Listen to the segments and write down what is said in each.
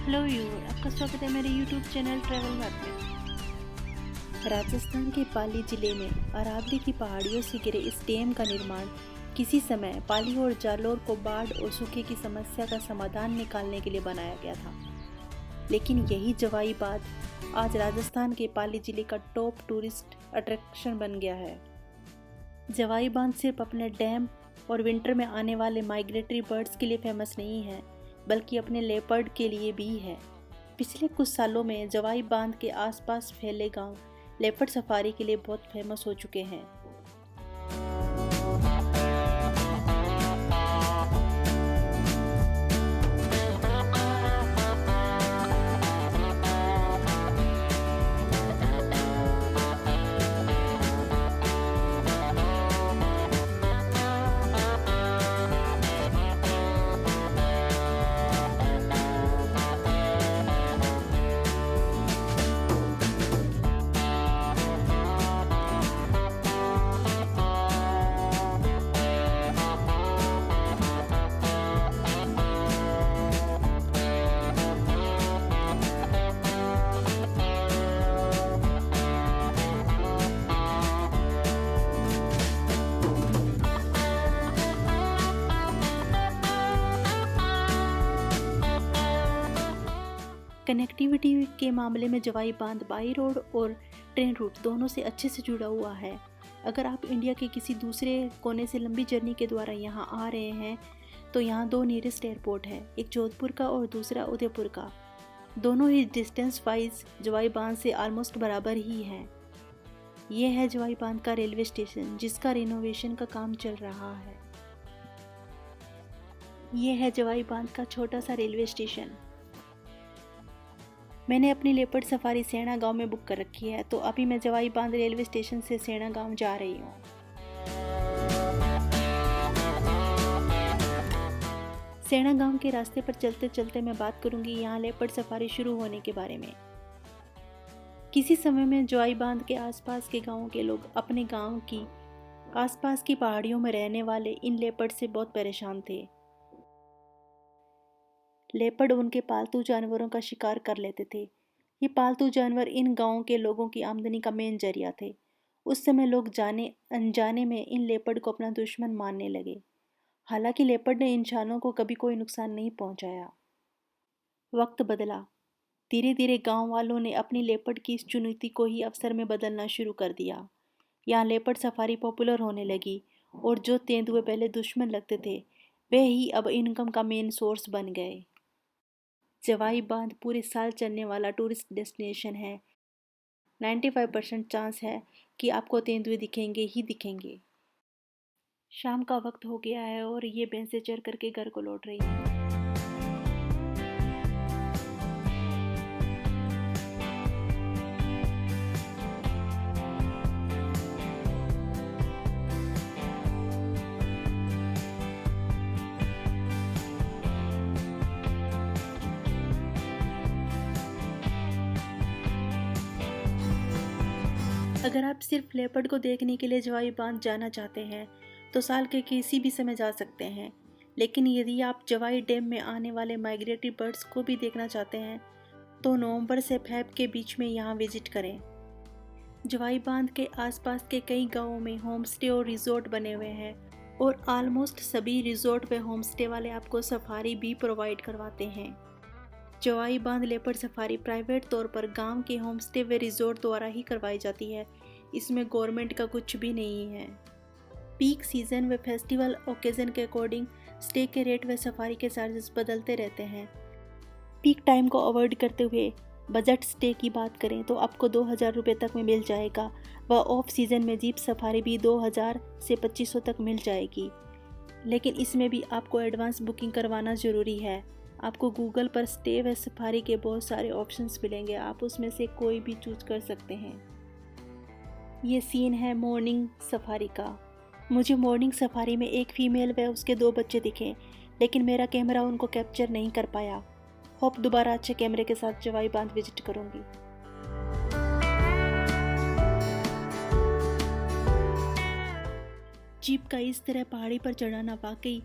Hello viewer, आपका स्वागत है मेरे यूट्यूब चैनल ट्रैवल मैप में। राजस्थान के पाली जिले में अरावली की पहाड़ियों से घिरे इस डैम का निर्माण किसी समय पाली और जालौर को बाढ़ और सूखे की समस्या का समाधान निकालने के लिए बनाया गया था। लेकिन यही जवाई बांध आज राजस्थान के पाली जिले का टॉप टूरिस्ट अट्रैक्शन बन गया है। जवाई बांध सिर्फ अपने डैम और विंटर में आने वाले माइग्रेटरी बर्ड्स के लिए फेमस नहीं है, बल्कि अपने लेपर्ड के लिए भी है। पिछले कुछ सालों में जवाई बांध के आसपास फैले गांव लेपर्ड सफारी के लिए बहुत फेमस हो चुके हैं। कनेक्टिविटी के मामले में जवाई बांध बाई रोड और ट्रेन रूट दोनों से अच्छे से जुड़ा हुआ है। अगर आप इंडिया के किसी दूसरे कोने से लंबी जर्नी के द्वारा यहाँ आ रहे हैं तो यहाँ दो नियरेस्ट एयरपोर्ट है, एक जोधपुर का और दूसरा उदयपुर का। दोनों ही डिस्टेंस वाइज जवाई बांध से ऑलमोस्ट बराबर ही है। ये है जवाई बांध का रेलवे स्टेशन, जिसका रिनोवेशन का काम चल रहा है। ये है जवाई बांध का छोटा सा रेलवे स्टेशन। मैंने अपनी लेपर्ड सफारी सेना गांव में बुक कर रखी है, तो अभी मैं जवाई बांध रेलवे स्टेशन से सेना गांव जा रही हूँ। सेना गांव के रास्ते पर चलते चलते मैं बात करूंगी यहाँ लेपर्ड सफारी शुरू होने के बारे में। किसी समय में जवाई बांध के आसपास के गांवों के लोग अपने गांव की आसपास की पहाड़ियों में रहने वाले इन लेपर्ड से बहुत परेशान थे। लेपर्ड उनके पालतू जानवरों का शिकार कर लेते थे। ये पालतू जानवर इन गांवों के लोगों की आमदनी का मेन जरिया थे। उस समय लोग जाने अनजाने में इन लेपर्ड को अपना दुश्मन मानने लगे। हालांकि लेपर्ड ने इंसानों को कभी कोई नुकसान नहीं पहुंचाया। वक्त बदला। धीरे धीरे गांव वालों ने अपनी लेपर्ड की इस चुनौती को ही अवसर में बदलना शुरू कर दिया। यहाँ लेपर्ड सफारी पॉपुलर होने लगी और जो तेंदुए पहले दुश्मन लगते थे वे ही अब इनकम का मेन सोर्स बन गए। जवाई बांध पूरे साल चलने वाला टूरिस्ट डेस्टिनेशन है। 95% चांस है कि आपको तेंदुए दिखेंगे ही दिखेंगे। शाम का वक्त हो गया है और ये भैंसें चर करके घर को लौट रही हैं। अगर आप सिर्फ लेपर्ड को देखने के लिए जवाई बांध जाना चाहते हैं तो साल के किसी भी समय जा सकते हैं। लेकिन यदि आप जवाई डैम में आने वाले माइग्रेटरी बर्ड्स को भी देखना चाहते हैं तो नवंबर से फेब के बीच में यहाँ विजिट करें। जवाई बांध के आसपास के कई गांवों में होम स्टे और रिजॉर्ट बने हुए हैं और ऑलमोस्ट सभी रिजॉर्ट व होम स्टे वाले आपको सफारी भी प्रोवाइड करवाते हैं। जवाई बांध लेपर्ड सफारी प्राइवेट तौर पर गांव के होम स्टे व रिजॉर्ट द्वारा ही करवाई जाती है। इसमें गवर्नमेंट का कुछ भी नहीं है। पीक सीजन व फेस्टिवल ओकेजन के अकॉर्डिंग स्टे के रेट व सफारी के चार्जेस बदलते रहते हैं। पीक टाइम को अवॉइड करते हुए बजट स्टे की बात करें तो आपको 2000 रुपये तक में मिल जाएगा व ऑफ सीज़न में जीप सफारी भी 2000 से 2500 तक मिल जाएगी। लेकिन इसमें भी आपको एडवांस बुकिंग करवाना ज़रूरी है। आपको गूगल पर स्टे व सफारी के बहुत सारे ऑप्शंस मिलेंगे, आप उसमें से कोई भी चूज कर सकते हैं। ये सीन है मॉर्निंग सफारी का। मुझे मॉर्निंग सफारी में एक फीमेल व उसके 2 बच्चे दिखे, लेकिन मेरा कैमरा उनको कैप्चर नहीं कर पाया। होप दोबारा अच्छे कैमरे के साथ जवाई बांध विजिट करूंगी। जीप का इस तरह पहाड़ी पर चढ़ाना वाकई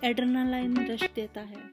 एड्रेनालाइन रश देता है।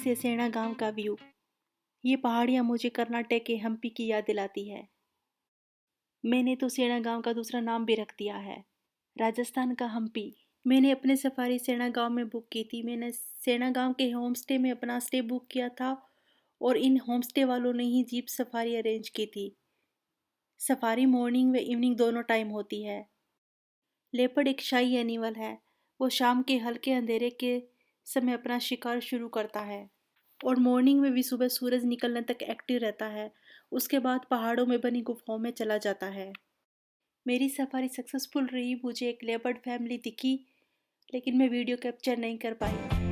से सेना गांव का व्यू। ये पहाड़ियाँ मुझे कर्नाटक के हम्पी की याद दिलाती है। मैंने तो सेना गांव का दूसरा नाम भी रख दिया है, राजस्थान का हम्पी। मैंने अपने सफारी सेना गांव में बुक की थी। मैंने सेना गांव के होम स्टे में अपना स्टे बुक किया था और इन होम स्टे वालों ने ही जीप सफारी अरेंज की थी। सफारी मॉर्निंग व इवनिंग दोनों टाइम होती है। लेपर्ड एक शाही एनिमल है। वो शाम के हल्के अंधेरे के समय अपना शिकार शुरू करता है और मॉर्निंग में भी सुबह सूरज निकलने तक एक्टिव रहता है। उसके बाद पहाड़ों में बनी गुफाओं में चला जाता है। मेरी सफारी सक्सेसफुल रही। मुझे एक लेपर्ड फैमिली दिखी, लेकिन मैं वीडियो कैप्चर नहीं कर पाई।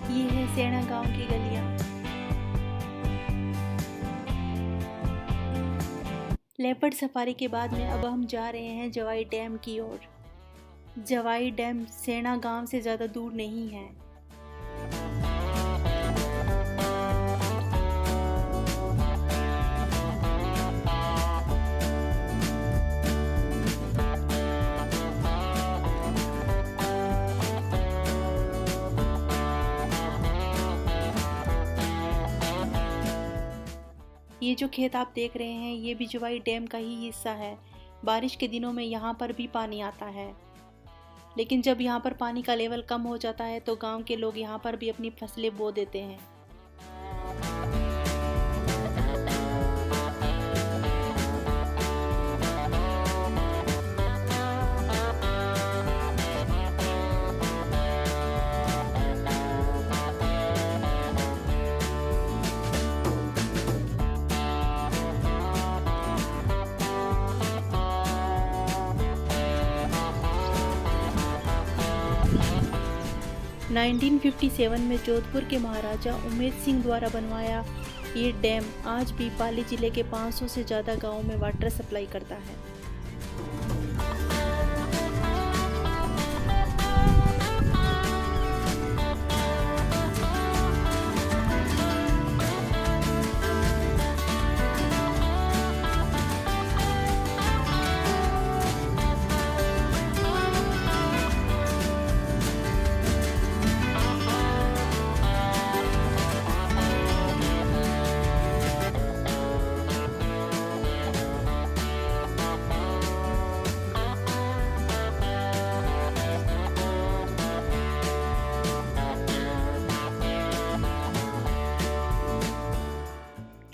ये है सेना गांव की गलियां। लेपर्ड सफारी के बाद में अब हम जा रहे हैं जवाई डैम की ओर। जवाई डैम सेना गांव से ज़्यादा दूर नहीं है। ये जो खेत आप देख रहे हैं, ये भी जवाई डैम का ही हिस्सा है। बारिश के दिनों में यहाँ पर भी पानी आता है, लेकिन जब यहाँ पर पानी का लेवल कम हो जाता है तो गांव के लोग यहाँ पर भी अपनी फसलें बो देते हैं। । 1957 में जोधपुर के महाराजा उमेद सिंह द्वारा बनवाया ये डैम आज भी पाली जिले के 500 से ज़्यादा गांवों में वाटर सप्लाई करता है।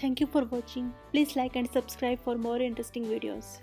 Thank you for watching. Please like and subscribe for more interesting videos.